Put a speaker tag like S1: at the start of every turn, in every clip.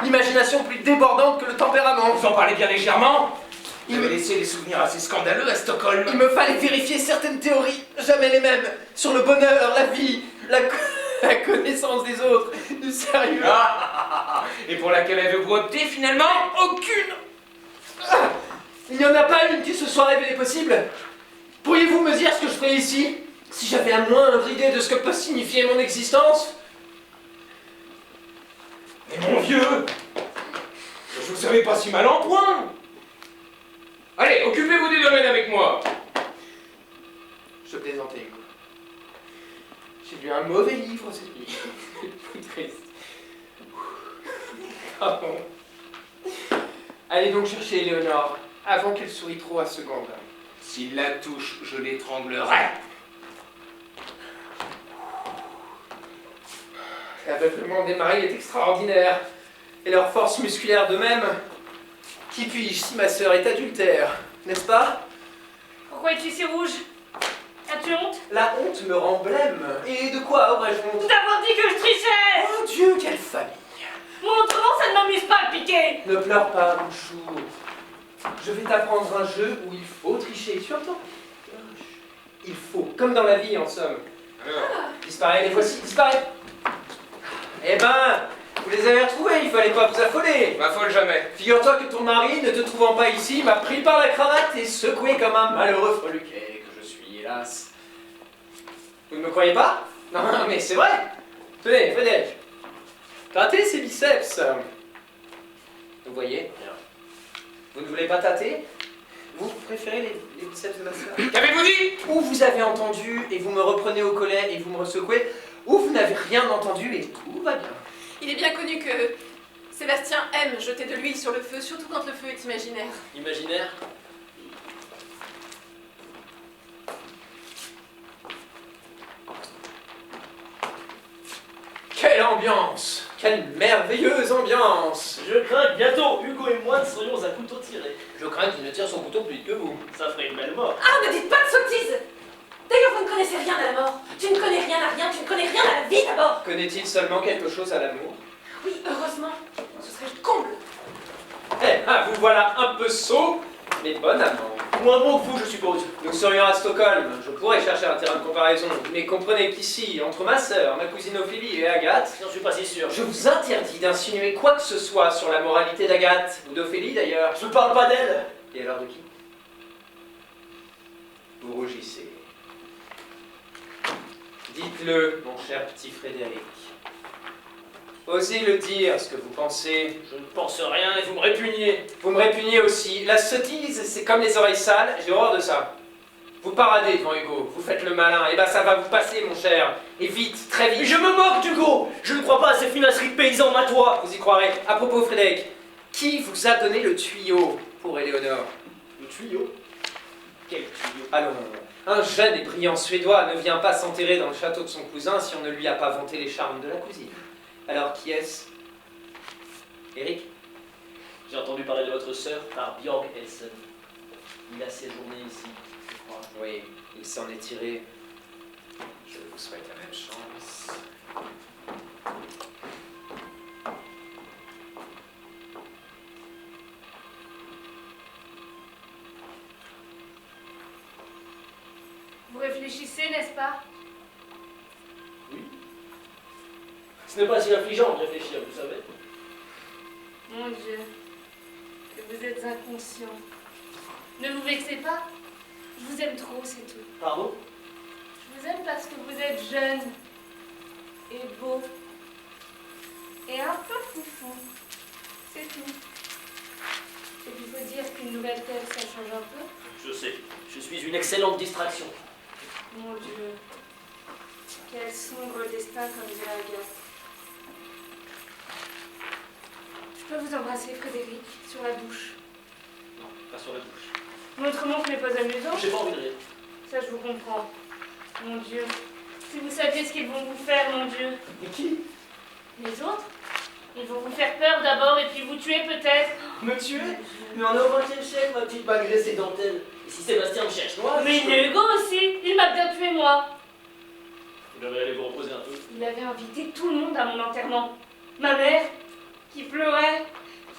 S1: L'imagination plus débordante que le tempérament.
S2: Vous en parlez bien légèrement.
S1: Il
S2: Vous
S1: me-
S2: avez laissé des souvenirs assez scandaleux à Stockholm.
S1: Il me fallait vérifier certaines théories, jamais les mêmes, sur le bonheur, la vie, la connaissance des autres, du sérieux.
S2: Et pour laquelle avez-vous opté finalement?
S1: Aucune. Il n'y en a pas une qui se soit révélée possible. Pourriez-vous me dire ce que je ferais ici, si j'avais la moindre idée de ce que peut signifier mon existence?
S2: Mais mon vieux, je vous savais pas si mal en point. Allez, occupez-vous des domaines avec moi.
S1: Je plaisantais, Hugo. J'ai lu un mauvais livre cette nuit. Triste. Ah bon. Allez donc chercher Éléonore, avant qu'elle sourie trop à Seconde.
S2: S'il la touche, je l'étranglerai.
S1: L'aveuglement des maris est extraordinaire, et leur force musculaire de même. Qui puis-je si ma sœur est adultère, n'est-ce pas?
S3: Pourquoi es-tu si rouge? As-tu honte?
S1: La honte me rend blême. Et de quoi aurais-je honte?
S3: D'avoir dit que je trichais!
S1: Oh Dieu, quelle famille!
S3: Moi, autrement, ça ne m'amuse pas de piquer!
S1: Ne pleure pas, mon chou. Je vais t'apprendre un jeu où il faut tricher, tu entends? Il faut, comme dans la vie en somme. Disparaît, les voici, disparaît! Eh ben, vous les avez retrouvés, il fallait pas vous affoler!
S2: M'affole jamais.
S1: Figure-toi que ton mari, ne te trouvant pas ici, m'a pris par la cravate et secoué comme un malheureux freluquet que je suis, hélas. Vous ne me croyez pas? Non, mais c'est vrai! Tenez, Frédéric. Tâtez ses biceps. Vous voyez? Vous ne voulez pas tâter? Vous préférez les biceps de ma sœur?
S2: Qu'avez-vous dit?
S1: Ou vous avez entendu et vous me reprenez au collet et vous me ressecouez, ou vous n'avez rien entendu et tout va bien.
S4: Il est bien connu que Sébastien aime jeter de l'huile sur le feu, surtout quand le feu est imaginaire.
S1: Imaginaire? Quelle ambiance! Quelle merveilleuse ambiance!
S5: Je crains que bientôt Hugo et moi ne serions à couteau tiré.
S1: Je crains qu'il ne tire son couteau plus vite que vous.
S5: Ça ferait une belle mort.
S4: Ah, ne dites pas de sottises! D'ailleurs, vous ne connaissez rien à la mort. Tu ne connais rien à rien, tu ne connais rien à la vie d'abord.
S1: Connaît-il seulement quelque chose à l'amour?
S4: Oui, heureusement, ce serait le comble.
S1: Eh, vous voilà un peu sot, mais bon amant.
S5: Moins bon que vous, je suppose.
S1: Nous serions à Stockholm, je pourrais chercher un terrain de comparaison, mais comprenez qu'ici, entre ma sœur, ma cousine Ophélie et Agathe,
S5: J'en suis pas si sûr.
S1: je vous interdis d'insinuer quoi que ce soit sur la moralité d'Agathe, ou d'Ophélie d'ailleurs.
S5: Je ne parle pas d'elle.
S1: Et alors de qui? Vous rougissez. Dites-le, mon cher petit Frédéric. Osez le dire, ce que vous pensez.
S5: Je ne pense rien et vous me répugnez.
S1: Vous me répugnez aussi. La sottise, c'est comme les oreilles sales, j'ai horreur de ça. Vous paradez devant Hugo, vous faites le malin, et ben ça va vous passer, mon cher. Et vite, très
S5: Mais
S1: vite.
S5: je me moque d'Hugo. Je ne crois pas à ces finasseries de paysans matois.
S1: Vous y croirez. À propos, Frédéric, qui vous a donné le tuyau pour Éléonore?
S5: Le tuyau? Quel tuyau?
S1: Allons, un jeune et brillant Suédois ne vient pas s'enterrer dans le château de son cousin si on ne lui a pas vanté les charmes de la cousine. Alors, qui est-ce? Eric?
S5: J'ai entendu parler de votre sœur par Björn Elsen. Il a séjourné ici, je crois.
S1: Oui, il s'en est tiré. Je vous souhaite la même chance.
S3: Vous réfléchissez, n'est-ce pas?
S5: Oui. Ce n'est pas si affligeant de réfléchir, vous savez.
S3: Mon Dieu, que vous êtes inconscient. Ne vous vexez pas. Je vous aime trop, c'est tout.
S5: Pardon?
S3: Je vous aime parce que vous êtes jeune et beau et un peu foufou. C'est tout. Et puis il faut dire qu'une nouvelle tête, ça change un peu.
S5: Je sais. Je suis une excellente distraction.
S3: Mon Dieu, quel sombre destin comme dirait Agathe. Je peux vous embrasser, Frédéric, sur la bouche.
S5: Non, pas sur la bouche.
S3: Montre-moi que ce n'est pas amusant.
S5: J'ai pas envie de rire.
S3: Ça, je vous comprends. Mon Dieu, si vous saviez ce qu'ils vont vous faire, mon Dieu.
S5: Et qui?
S3: Les autres? Ils vont vous faire peur d'abord et puis vous tuer peut-être.
S5: Me tuer? Mais on est au XXe siècle, ma petite, malgré ses dentelles. Et si Sébastien me cherche, moi,
S3: Mais Hugo aussi, il m'a bien tué moi.
S5: Vous devez aller vous reposer un peu.
S3: Il avait invité tout le monde à mon enterrement. Ma mère, qui pleurait,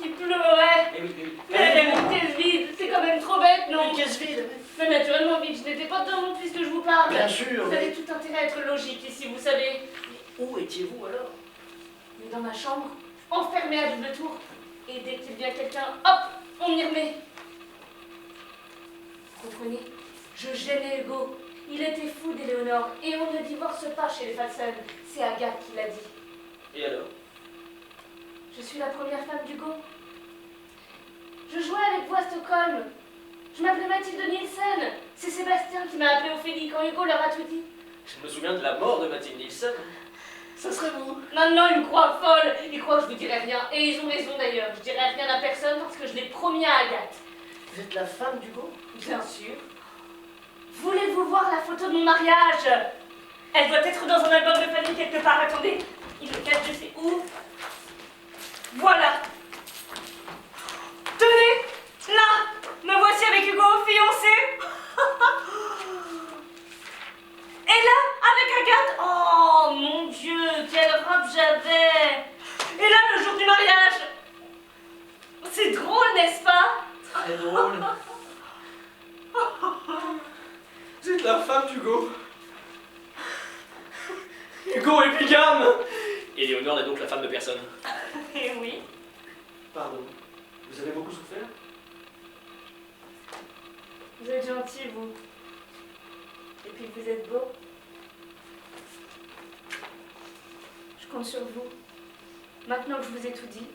S3: qui pleurait.
S5: Mais oui, mais oui.
S3: Mais elle avait une caisse vide, c'est quand même trop bête, non?
S5: Une caisse vide.
S3: Mais naturellement vide, je n'étais pas dedans non puisque je vous parle.
S5: Bien sûr.
S3: Vous avez tout intérêt à être logique ici, vous savez.
S5: Où étiez-vous alors?
S3: Mais dans ma chambre, enfermée à double tour. Et dès qu'il vient quelqu'un, hop, on m'y remet. Comprenez? Je gênais Hugo. Il était fou d'Éléonore. Et on ne divorce pas chez les Falsen. C'est Agathe qui l'a dit.
S5: Et alors?
S3: Je suis la première femme d'Hugo. Je jouais avec vous à Stockholm. Je m'appelais Mathilde Nielsen. C'est Sébastien qui m'a appelé Ophélie quand Hugo leur a tout dit.
S5: Je me souviens de la mort de Mathilde Nielsen. Ça serait vous.
S3: Maintenant, ils me croient folle. Ils croient que je vous dirai rien. Et ils ont raison d'ailleurs. Je dirai rien à personne parce que je l'ai promis à Agathe.
S5: Vous êtes la femme d'Hugo?
S3: Bien sûr. Voulez-vous voir la photo de mon mariage? Elle doit être dans un album de famille quelque part. Attendez, il le cache je sais où. Voilà. Tenez, là, me voici avec Hugo, fiancé. Et là, avec Agathe. Oh mon Dieu, quelle robe j'avais. Et là, le jour du mariage. C'est drôle, n'est-ce pas?
S5: Très drôle.
S1: Vous êtes la femme d'Hugo. Hugo est bigame.
S5: Éléonore n'est donc la femme de personne.
S3: Eh oui.
S5: Pardon. Vous avez beaucoup souffert?
S3: Vous êtes gentil, vous. Et puis vous êtes beau. Je compte sur vous. Maintenant que je vous ai tout dit,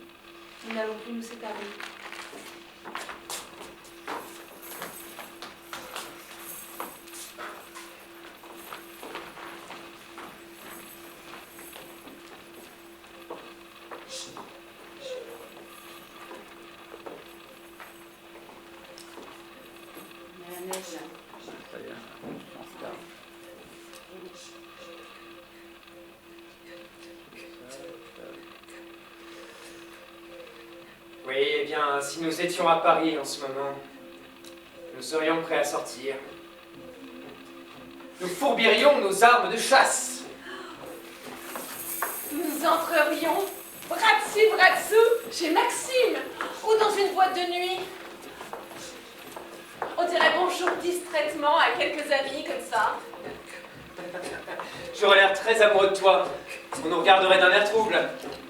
S3: nous n'allons plus nous séparer.
S1: Oui, eh bien, si nous étions à Paris en ce moment, nous serions prêts à sortir. Nous fourbirions nos armes de chasse.
S4: Nous entrerions bras dessus, bras dessous chez Maxime ou dans une boîte de nuit. On dirait bonjour distraitement à quelques amis comme ça.
S1: J'aurais l'air très amoureux de toi. On nous regarderait d'un air trouble.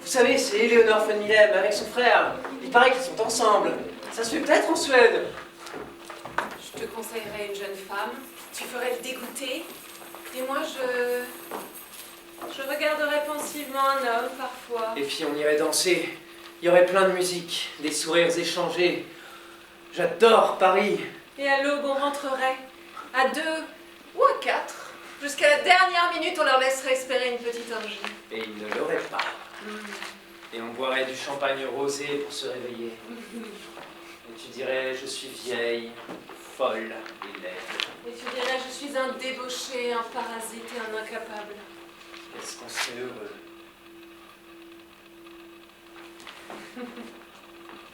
S1: Vous savez, c'est Éléonore von Milhem avec son frère. Il paraît qu'ils sont ensemble. Ça se fait peut-être en Suède.
S4: Je te conseillerais une jeune femme. Tu ferais le dégoûter. Et moi, je regarderais pensivement un homme parfois.
S1: Et puis on irait danser. Il y aurait plein de musique, des sourires échangés. J'adore Paris.
S4: Et à l'aube, on rentrerait. À 2 ou à 4. Jusqu'à la dernière minute, on leur laisserait espérer une petite orgie.
S1: Et ils ne l'auraient pas. Et on boirait du champagne rosé pour se réveiller. Et tu dirais, je suis vieille, folle et laide.
S4: Et tu dirais, je suis un débauché, un parasite et un incapable.
S1: Est-ce qu'on serait heureux?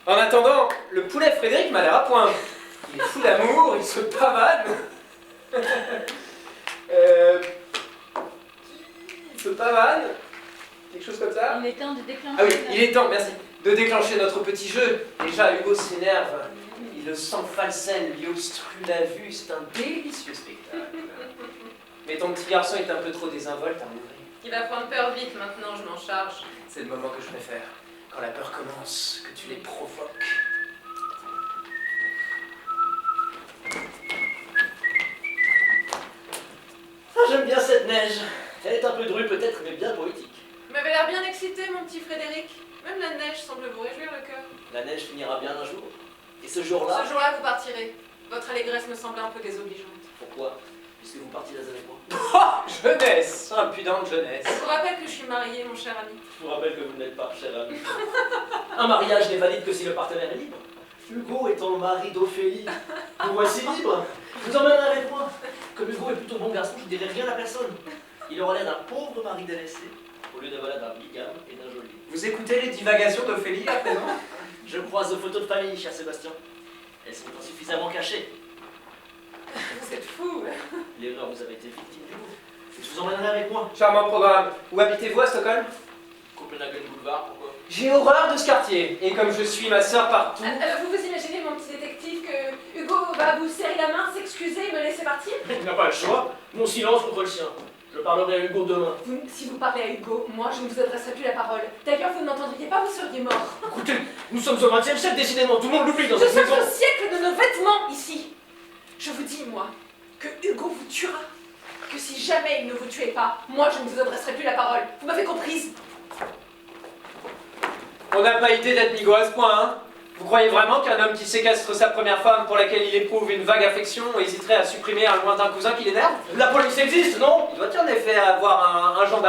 S1: En attendant, le poulet Frédéric m'a l'air à point. Il est fou d'amour, il se pavane. Il se pavane. Quelque chose comme ça.
S3: Il est temps de déclencher.
S1: Ah oui, il est temps, merci, de déclencher notre petit jeu. Déjà, Hugo s'énerve. Le sang Falsen lui obstrue la vue. C'est un délicieux spectacle. Mais ton petit garçon est un peu trop désinvolte à m'ouvrir.
S4: Il va prendre peur vite maintenant, je m'en charge.
S1: C'est le moment que je préfère. Quand la peur commence, que tu les provoques.
S5: Ah, j'aime bien cette neige. Elle est un peu drue peut-être, mais bien poétique.
S4: Vous m'avez l'air bien excité, mon petit Frédéric. Même la neige semble vous réjouir le cœur.
S5: La neige finira bien un jour. Et ce jour-là...
S4: Ce jour-là, vous partirez. Votre allégresse me semble un peu désobligeante.
S5: Pourquoi? Puisque vous partirez avec moi.
S1: Oh, jeunesse, impudente jeunesse.
S4: Je vous rappelle que je suis mariée, mon cher ami.
S5: Je vous rappelle que vous ne l'êtes pas, cher ami. Un mariage n'est valide que si le partenaire est libre. Hugo étant le mari d'Ophélie, vous voici libre. Je vous emmènerai avec moi. Comme Hugo est plutôt bon garçon, je ne dirai rien à personne. Il aura l'air d'un pauvre mari délaissé, au lieu d'avoir l'air d'un bigame et d'un geôlier.
S1: Vous écoutez les divagations d'Ophélie à présent?
S5: Je croise aux photos de famille, cher Sébastien. Elles sont insuffisamment cachées.
S4: Vous êtes fou.
S5: L'erreur, vous avez été victime d'Hugo. Je vous emmènerai avec moi.
S1: Charmant programme. Où habitez-vous à Stockholm?
S5: Copenhagen Boulevard, pourquoi?
S1: J'ai horreur de ce quartier. Et comme je suis ma sœur partout...
S4: Vous vous imaginez, mon petit détective, que Hugo va vous serrer la main, s'excuser et me laisser partir?
S5: Il n'a pas le choix. Mon silence contre le sien. Je parlerai à Hugo demain.
S4: Si vous parlez à Hugo, moi je ne vous adresserai plus la parole. D'ailleurs, vous ne m'entendriez pas, vous seriez mort.
S5: Écoutez, nous sommes au XXe siècle, décidément, tout le monde l'oublie dans
S4: Nous
S5: cette
S4: sommes
S5: maison.
S4: au siècle de nos vêtements, ici. Je vous dis, moi, que Hugo vous tuera. Que si jamais il ne vous tuait pas, moi je ne vous adresserai plus la parole. Vous m'avez comprise?
S1: On n'a pas idée d'être nigo à ce point, hein. Vous croyez vraiment qu'un homme qui séquestre sa première femme pour laquelle il éprouve une vague affection hésiterait à supprimer un lointain cousin qui l'énerve?
S5: La police existe, non?
S1: Il doit en effet avoir un gendarme